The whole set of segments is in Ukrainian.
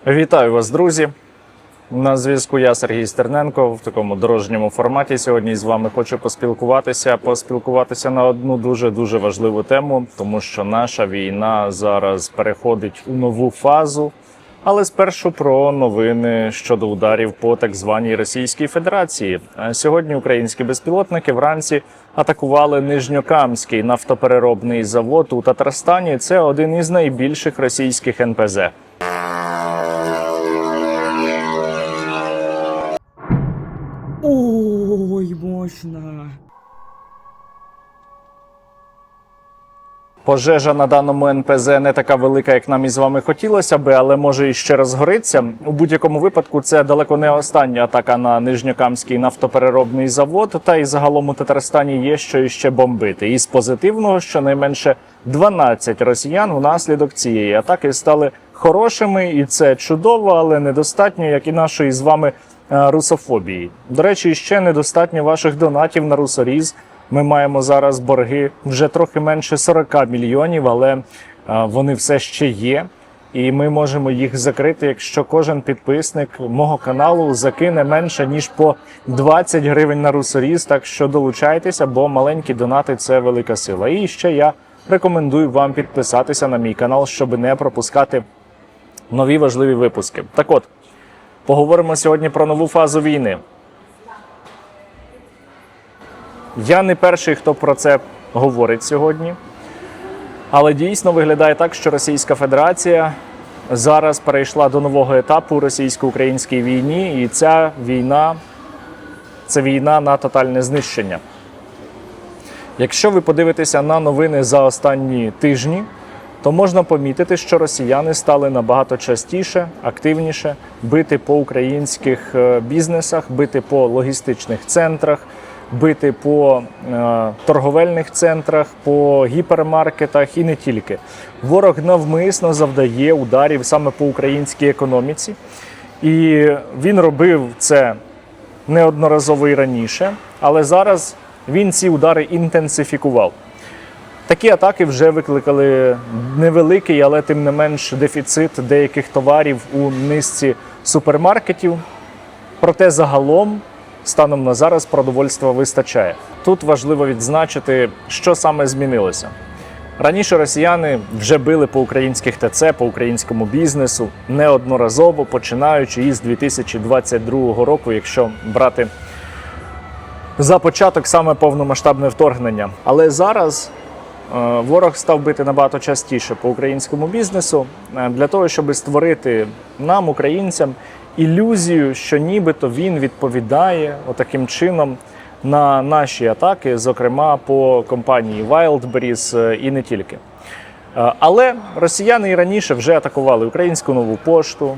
Вітаю вас, друзі! На зв'язку я, Сергій Стерненко, в такому дорожньому форматі. Сьогодні з вами хочу поспілкуватися на одну дуже важливу тему, тому що наша війна зараз переходить у нову фазу. Але спершу про новини щодо ударів по так званій Російській Федерації. Сьогодні українські безпілотники вранці атакували Нижньокамський нафтопереробний завод у Татарстані. Це один із найбільших російських НПЗ. Ой, мощно. Пожежа на даному НПЗ не така велика, як нам із вами хотілося би, але може і ще розгориться. У будь-якому випадку це далеко не остання атака на Нижньокамський нафтопереробний завод, та й загалом у Татарстані є що іще бомбити. Із позитивного, щонайменше 12 росіян внаслідок цієї атаки стали хорошими, і це чудово, але недостатньо, як і нашої з вами русофобії. До речі, ще недостатньо ваших донатів на русоріз. Ми маємо зараз борги вже трохи менше 40 мільйонів, але вони все ще є. І ми можемо їх закрити, якщо кожен підписник мого каналу закине менше, ніж по 20 гривень на русоріз. Так що долучайтеся, бо маленькі донати – це велика сила. І ще я рекомендую вам підписатися на мій канал, щоб не пропускати нові важливі випуски. Так от, поговоримо сьогодні про нову фазу війни. Я не перший, хто про це говорить сьогодні, але дійсно виглядає так, що Російська Федерація зараз перейшла до нового етапу у російсько-українській війні, і ця війна – це війна на тотальне знищення. Якщо ви подивитеся на новини за останні тижні, то можна помітити, що росіяни стали набагато частіше, активніше бити по українських бізнесах, бити по логістичних центрах, бити по торговельних центрах, по гіпермаркетах і не тільки. Ворог навмисно завдає ударів саме по українській економіці. І він робив це неодноразово і раніше, але зараз він ці удари інтенсифікував. Такі атаки вже викликали невеликий, але тим не менш дефіцит деяких товарів у низці супермаркетів. Проте загалом, станом на зараз, продовольства вистачає. Тут важливо відзначити, що саме змінилося. Раніше росіяни вже били по українських ТЦ, по українському бізнесу неодноразово, починаючи із 2022 року, якщо брати за початок саме повномасштабне вторгнення. Але зараз ворог став бити набагато частіше по українському бізнесу для того, щоб створити нам, українцям, ілюзію, що нібито він відповідає отаким чином на наші атаки, зокрема по компанії Wildberries і не тільки. Але росіяни і раніше вже атакували Українську Нову Пошту,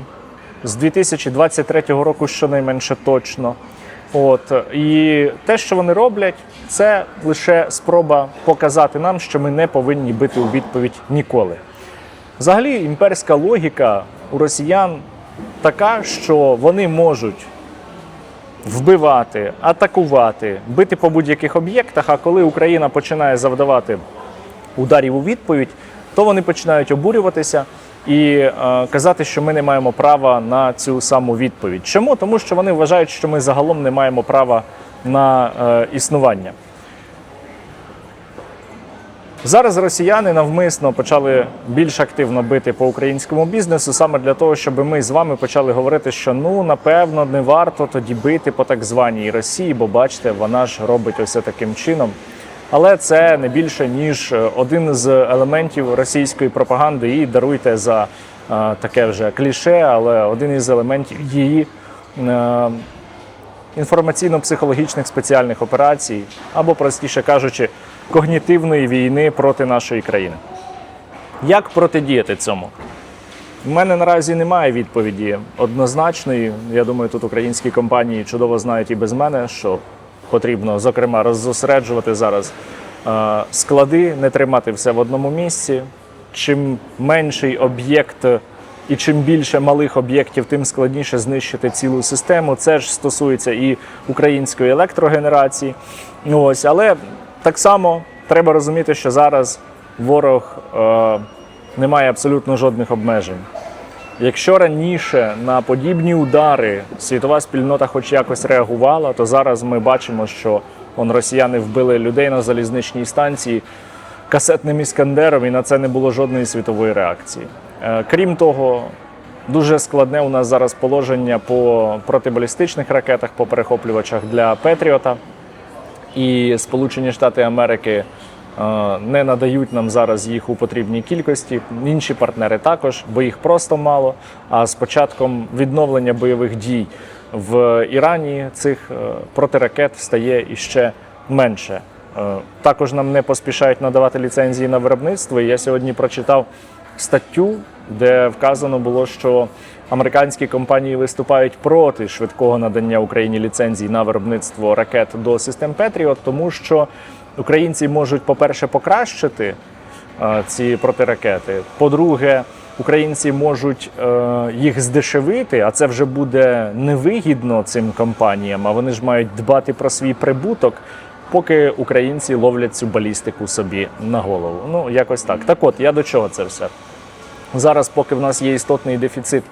з 2023 року щонайменше точно. І те, що вони роблять, це лише спроба показати нам, що ми не повинні бити у відповідь ніколи. Взагалі, імперська логіка у росіян така, що вони можуть вбивати, атакувати, бити по будь-яких об'єктах, а коли Україна починає завдавати ударів у відповідь, то вони починають обурюватися і казати, що ми не маємо права на цю саму відповідь. Чому? Тому що вони вважають, що ми загалом не маємо права на існування. Зараз росіяни навмисно почали більш активно бити по українському бізнесу, саме для того, щоб ми з вами почали говорити, що напевно, не варто тоді бити по так званій Росії, бо бачите, вона ж робить ось таким чином. Але це не більше, ніж один з елементів російської пропаганди, і даруйте за таке вже кліше, але один із елементів її інформаційно-психологічних спеціальних операцій, або, простіше кажучи, когнітивної війни проти нашої країни. Як протидіяти цьому? У мене наразі немає відповіді однозначної. Я думаю, тут українські компанії чудово знають і без мене, що потрібно, зокрема, роззосереджувати зараз склади, не тримати все в одному місці. Чим менший об'єкт і чим більше малих об'єктів, тим складніше знищити цілу систему. Це ж стосується і української електрогенерації. Але так само треба розуміти, що зараз ворог не має абсолютно жодних обмежень. Якщо раніше на подібні удари світова спільнота хоч якось реагувала, то зараз ми бачимо, що росіяни вбили людей на залізничній станції касетним іскандером, і на це не було жодної світової реакції. Крім того, дуже складне у нас зараз положення по протибалістичних ракетах, по перехоплювачах для Петріота. І Сполучені Штати Америки не надають нам зараз їх у потрібній кількості. Інші партнери також, бо їх просто мало. А з початком відновлення бойових дій в Ірані цих протиракет стає іще менше. Також нам не поспішають надавати ліцензії на виробництво. І я сьогодні прочитав статтю, де вказано було, що американські компанії виступають проти швидкого надання Україні ліцензій на виробництво ракет до систем Петріот, тому що українці можуть, по-перше, покращити ці протиракети, по-друге, українці можуть їх здешевити, а це вже буде невигідно цим компаніям, а вони ж мають дбати про свій прибуток, поки українці ловлять цю балістику собі на голову. Ну, якось так. Так от, я до чого це все? Зараз, поки в нас є істотний дефіцит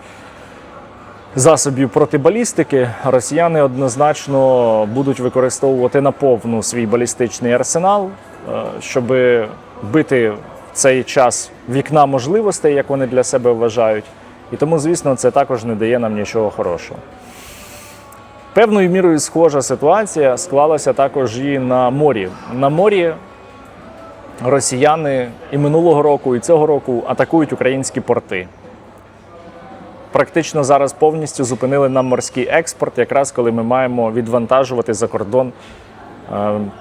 засобів протибалістики, росіяни однозначно будуть використовувати наповну свій балістичний арсенал, щоб бити в цей час вікна можливостей, як вони для себе вважають. І тому, звісно, це також не дає нам нічого хорошого. Певною мірою схожа ситуація склалася також і на морі. На морі росіяни і минулого року, і цього року атакують українські порти. Практично зараз повністю зупинили нам морський експорт, якраз коли ми маємо відвантажувати за кордон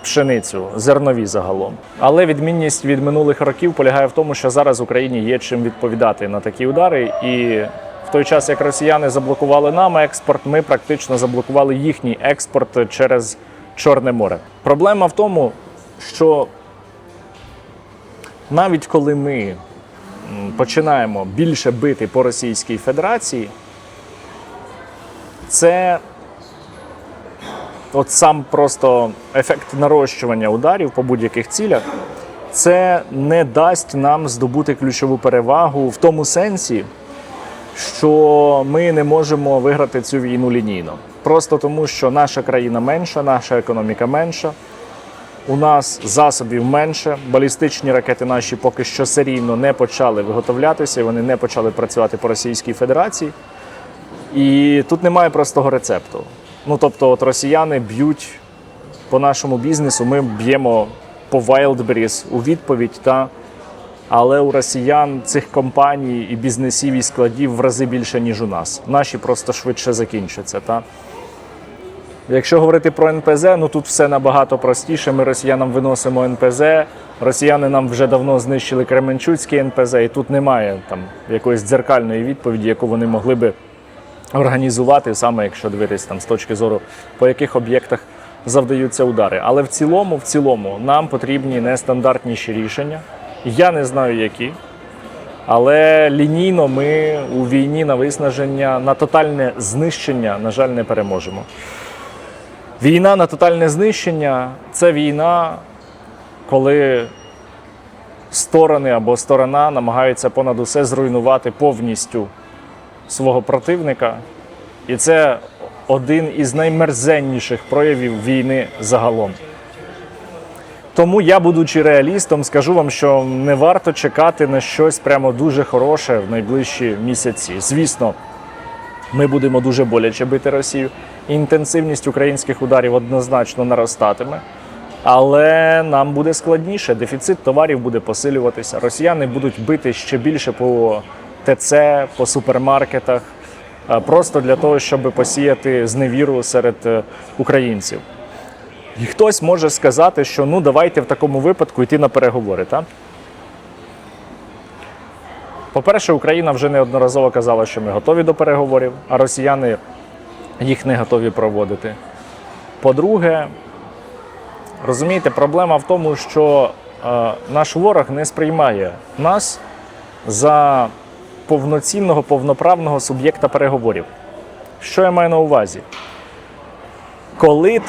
пшеницю, зернові загалом. Але відмінність від минулих років полягає в тому, що зараз Україні є чим відповідати на такі удари. І в той час, як росіяни заблокували нам експорт, ми практично заблокували їхній експорт через Чорне море. Проблема в тому, що навіть коли ми починаємо більше бити по Російській Федерації, це от сам просто ефект нарощування ударів по будь-яких цілях, це не дасть нам здобути ключову перевагу в тому сенсі, що ми не можемо виграти цю війну лінійно. Просто тому, що наша країна менша, наша економіка менша, у нас засобів менше, балістичні ракети наші поки що серійно не почали виготовлятися, вони не почали працювати по Російській Федерації. І тут немає простого рецепту. Ну, тобто, от росіяни б'ють по нашому бізнесу, ми б'ємо по Wildberries у відповідь, але у росіян цих компаній і бізнесів і складів в рази більше, ніж у нас. Наші просто швидше закінчаться. Якщо говорити про НПЗ, ну тут все набагато простіше. Ми росіянам виносимо НПЗ, росіяни нам вже давно знищили Кременчуцький НПЗ, і тут немає там якоїсь дзеркальної відповіді, яку вони могли би організувати, саме якщо дивитись там з точки зору, по яких об'єктах завдаються удари. Але в цілому нам потрібні нестандартніші рішення. Я не знаю які, але лінійно ми у війні на виснаження, на тотальне знищення, на жаль, не переможемо. Війна на тотальне знищення – це війна, коли сторони або сторона намагаються понад усе зруйнувати повністю свого противника. І це один із наймерзенніших проявів війни загалом. Тому я, будучи реалістом, скажу вам, що не варто чекати на щось прямо дуже хороше в найближчі місяці. Звісно, ми будемо дуже боляче бити Росію. Інтенсивність українських ударів однозначно наростатиме. Але нам буде складніше, дефіцит товарів буде посилюватися. Росіяни будуть бити ще більше по ТЦ, по супермаркетах, просто для того, щоб посіяти зневіру серед українців. І хтось може сказати, що ну давайте в такому випадку йти на переговори, так? По-перше, Україна вже неодноразово казала, що ми готові до переговорів, а росіяни їх не готові проводити. По-друге, розумієте, проблема в тому, що наш ворог не сприймає нас за повноцінного, повноправного суб'єкта переговорів. Що я маю на увазі? Коли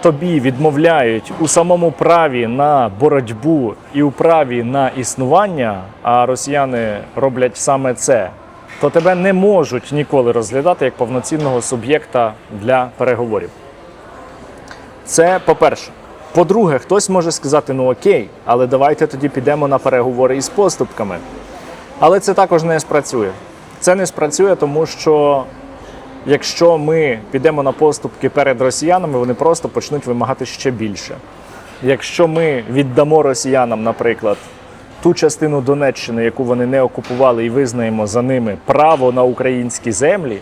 тобі відмовляють у самому праві на боротьбу і у праві на існування, а росіяни роблять саме це, то тебе не можуть ніколи розглядати як повноцінного суб'єкта для переговорів. Це по-перше. По-друге, хтось може сказати, ну окей, але давайте тоді підемо на переговори із поступками. Але це також не спрацює. Це не спрацює, тому що якщо ми підемо на поступки перед росіянами, вони просто почнуть вимагати ще більше. Якщо ми віддамо росіянам, наприклад, ту частину Донеччини, яку вони не окупували, і визнаємо за ними право на українські землі,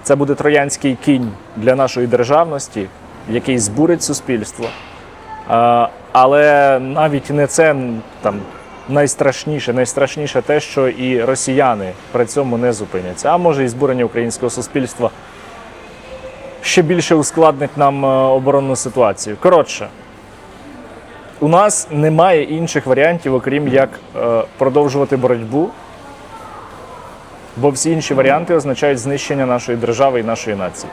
це буде троянський кінь для нашої державності, який збурить суспільство. Але навіть не це там найстрашніше. Найстрашніше те, що і росіяни при цьому не зупиняться. А може і збурення українського суспільства ще більше ускладнить нам оборонну ситуацію. Коротше, у нас немає інших варіантів, окрім як продовжувати боротьбу, бо всі інші варіанти означають знищення нашої держави і нашої нації.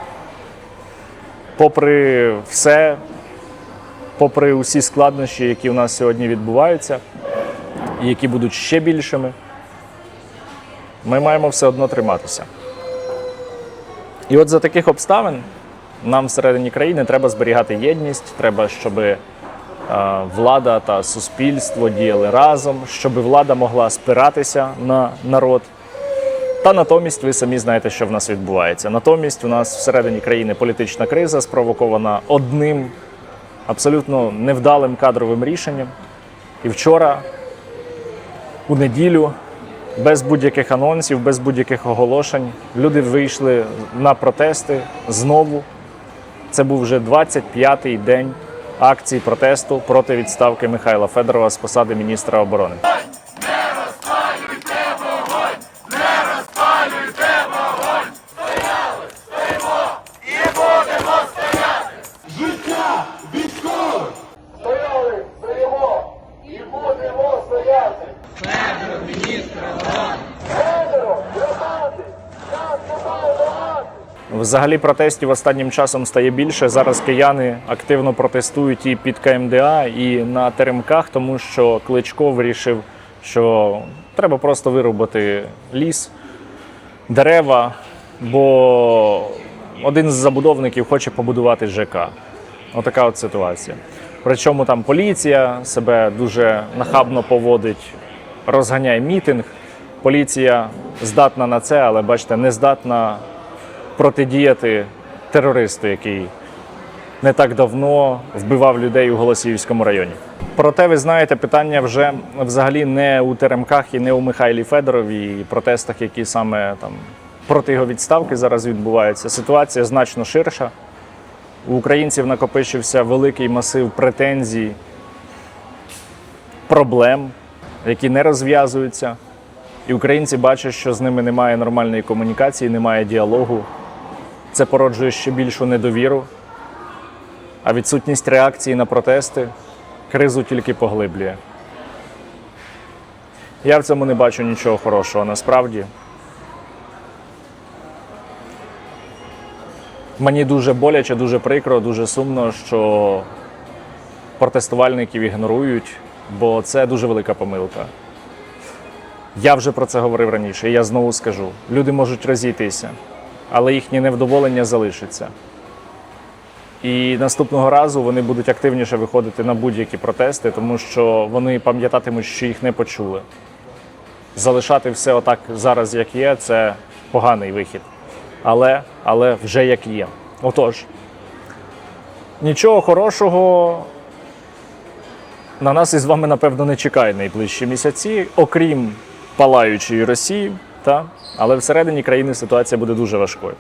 Попри все, попри усі складнощі, які у нас сьогодні відбуваються, і які будуть ще більшими, ми маємо все одно триматися. І от за таких обставин нам всередині країни треба зберігати єдність, треба, щоб влада та суспільство діяли разом, щоб влада могла спиратися на народ. Та натомість ви самі знаєте, що в нас відбувається. Натомість у нас всередині країни політична криза, спровокована одним абсолютно невдалим кадровим рішенням. І вчора, у неділю, без будь-яких анонсів, без будь-яких оголошень, люди вийшли на протести знову. Це був вже 25-й день акцій протесту проти відставки Михайла Федорова з посади міністра оборони. Взагалі протестів останнім часом стає більше. Зараз кияни активно протестують і під КМДА, і на теремках, тому що Кличко вирішив, що треба просто вирубати ліс, дерева, бо один з забудовників хоче побудувати ЖК. Отака от ситуація. Причому там поліція себе дуже нахабно поводить, розганяє мітинг. Поліція здатна на це, але, бачите, не здатна протидіяти терористу, який не так давно вбивав людей у Голосіївському районі. Проте, ви знаєте, питання вже взагалі не у теремках і не у Михайлі Федорові, і протестах, які саме там проти його відставки зараз відбуваються. Ситуація значно ширша. У українців накопичився великий масив претензій, проблем, які не розв'язуються. І українці бачать, що з ними немає нормальної комунікації, немає діалогу. Це породжує ще більшу недовіру. А відсутність реакції на протести кризу тільки поглиблює. Я в цьому не бачу нічого хорошого насправді. Мені дуже боляче, дуже прикро, дуже сумно, що протестувальників ігнорують, бо це дуже велика помилка. Я вже про це говорив раніше, і я знову скажу. Люди можуть розійтися, але їхнє невдоволення залишиться. І наступного разу вони будуть активніше виходити на будь-які протести, тому що вони пам'ятатимуть, що їх не почули. Залишати все отак зараз, як є, це поганий вихід. Але вже як є. Отож, нічого хорошого на нас із вами, напевно, не чекає найближчі місяці, окрім палаючої Росії, але всередині країни ситуація буде дуже важкою.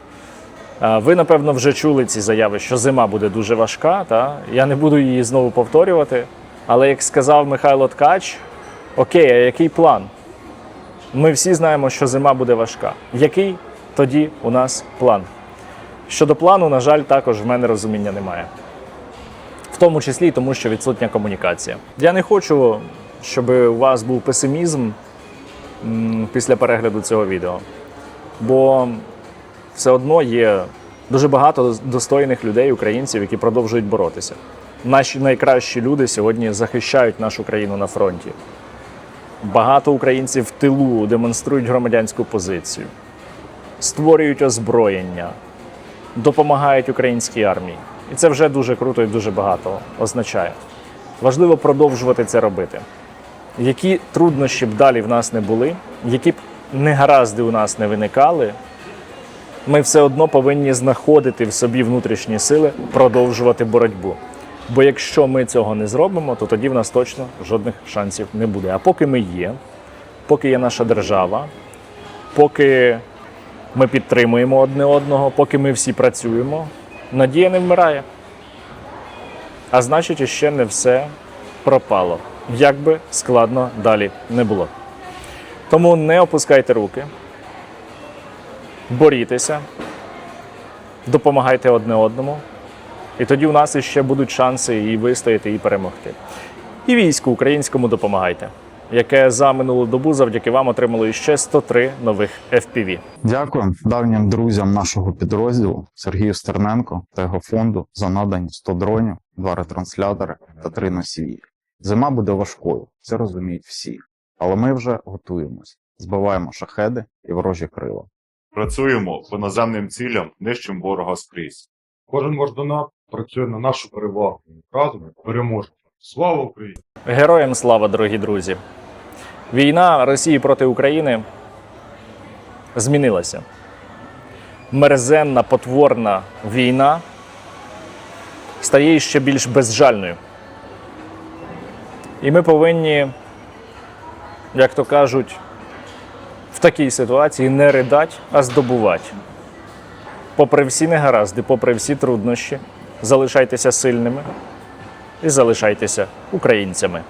Ви, напевно, вже чули ці заяви, що зима буде дуже важка. Я не буду її знову повторювати, але, як сказав Михайло Ткач, окей, а який план? Ми всі знаємо, що зима буде важка. Який тоді у нас план? Щодо плану, на жаль, також в мене розуміння немає. В тому числі тому, що відсутня комунікація. Я не хочу, щоб у вас був песимізм після перегляду цього відео. Бо все одно є дуже багато достойних людей, українців, які продовжують боротися. Наші найкращі люди сьогодні захищають нашу країну на фронті. Багато українців в тилу демонструють громадянську позицію. створюють озброєння, допомагають українській армії. І це вже дуже круто і дуже багато означає. Важливо продовжувати це робити. Які труднощі б далі в нас не були, які б негаразди у нас не виникали, ми все одно повинні знаходити в собі внутрішні сили, продовжувати боротьбу. Бо якщо ми цього не зробимо, то тоді в нас точно жодних шансів не буде. А поки ми є, поки є наша держава, поки ми підтримуємо одне одного, поки ми всі працюємо, надія не вмирає. А значить, іще не все пропало. Як би складно далі не було. Тому не опускайте руки, борітеся, допомагайте одне одному. І тоді у нас іще будуть шанси і вистояти, і перемогти. І війську українському допомагайте, яке за минулу добу завдяки вам отримало іще 103 нових FPV. Дякую давнім друзям нашого підрозділу Сергію Стерненко та його фонду за надані 100 дронів, 2 ретранслятори та 3 носії. Зима буде важкою, це розуміють всі. Але ми вже готуємось, збиваємо шахеди і ворожі крила. Працюємо по наземним цілям, нищимо ворога скрізь. Кожен мождонат працює на нашу перевагу. Разом переможемо. Слава Україні! Героям слава, дорогі друзі! Війна Росії проти України змінилася. Мерзенна, потворна війна стає ще більш безжальною. І ми повинні, як то кажуть, в такій ситуації не ридати, а здобувати. Попри всі негаразди, попри всі труднощі, залишайтеся сильними і залишайтеся українцями.